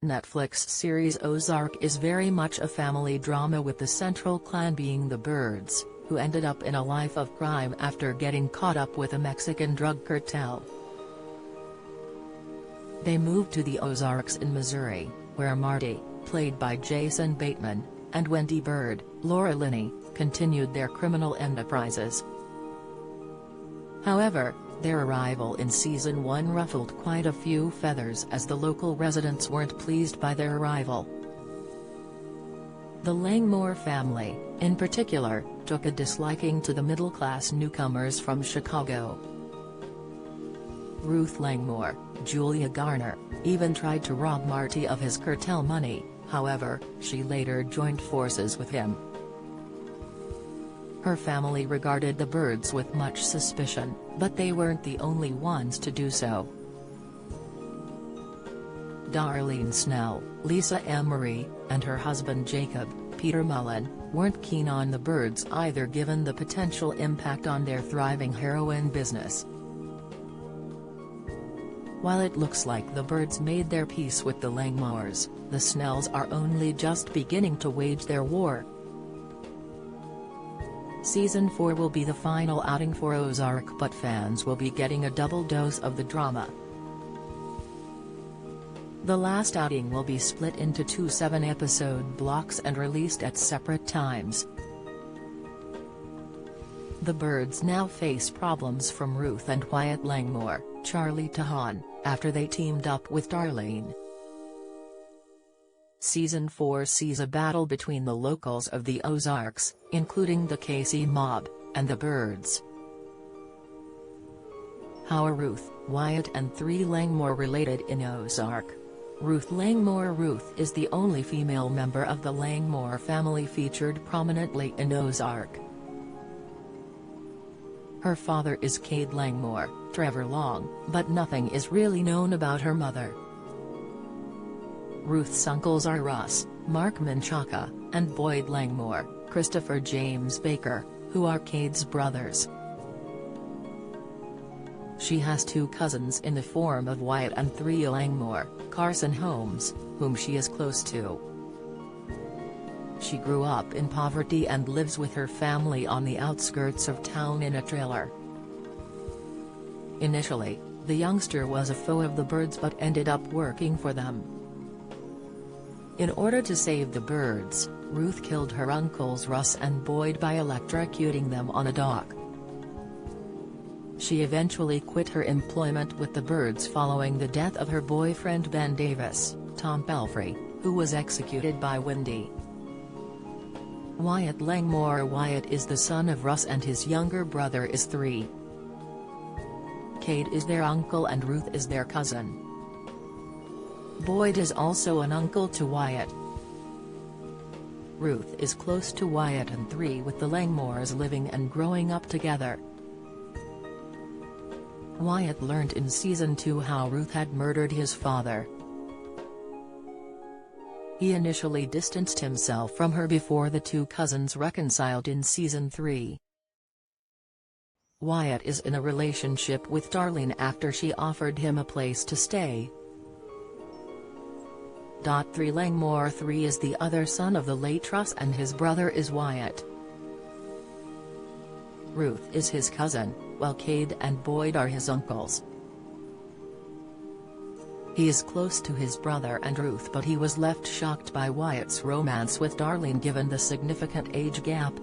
Netflix series Ozark is very much a family drama, with the central clan being the Byrds, who ended up in a life of crime after getting caught up with a Mexican drug cartel. They moved to the Ozarks in Missouri, where Marty, played by Jason Bateman, and Wendy Byrd, Laura Linney, continued their criminal enterprises. However, their arrival in Season 1 ruffled quite a few feathers, as the local residents weren't pleased by their arrival. The Langmore family, in particular, took a disliking to the middle-class newcomers from Chicago. Ruth Langmore, Julia Garner, even tried to rob Marty of his cartel money, however, she later joined forces with him. Her family regarded the Byrds with much suspicion, but they weren't the only ones to do so. Darlene Snell, Lisa Emery, and her husband Jacob, Peter Mullen, weren't keen on the Byrds either, given the potential impact on their thriving heroin business. While it looks like the Byrds made their peace with the Langmores, the Snells are only just beginning to wage their war. Season 4 will be the final outing for Ozark, but fans will be getting a double dose of the drama. The last outing will be split into two 7-episode blocks and released at separate times. The Byrds now face problems from Ruth and Wyatt Langmore, Charlie Tahan, after they teamed up with Darlene. Season 4 sees a battle between the locals of the Ozarks, including the KC mob, and the Byrds. How are Ruth, Wyatt and Three Langmore related in Ozark? Ruth Langmore. Ruth is the only female member of the Langmore family featured prominently in Ozark. Her father is Cade Langmore, Trevor Long, but nothing is really known about her mother. Ruth's uncles are Russ, Mark Menchaca, and Boyd Langmore, Christopher James Baker, who are Cade's brothers. She has two cousins in the form of Wyatt and Three Langmore, Carson Holmes, whom she is close to. She grew up in poverty and lives with her family on the outskirts of town in a trailer. Initially, the youngster was a foe of the Byrds but ended up working for them. In order to save the Byrds, Ruth killed her uncles Russ and Boyd by electrocuting them on a dock. She eventually quit her employment with the Byrds following the death of her boyfriend Ben Davis, Tom Pelfrey, who was executed by Wendy. Wyatt Langmore. Wyatt is the son of Russ and his younger brother is Three. Cade is their uncle and Ruth is their cousin. Boyd is also an uncle to Wyatt. Ruth is close to Wyatt and Three, with the Langmores living and growing up together. Wyatt learned in Season 2 how Ruth had murdered his father. He initially distanced himself from her before the two cousins reconciled in Season 3. Wyatt is in a relationship with Darlene after she offered him a place to stay. Three Langmore. Three is the other son of the late Russ and his brother is Wyatt. Ruth is his cousin, while Cade and Boyd are his uncles. He is close to his brother and Ruth, but he was left shocked by Wyatt's romance with Darlene given the significant age gap.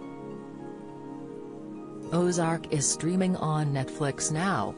Ozark is streaming on Netflix now.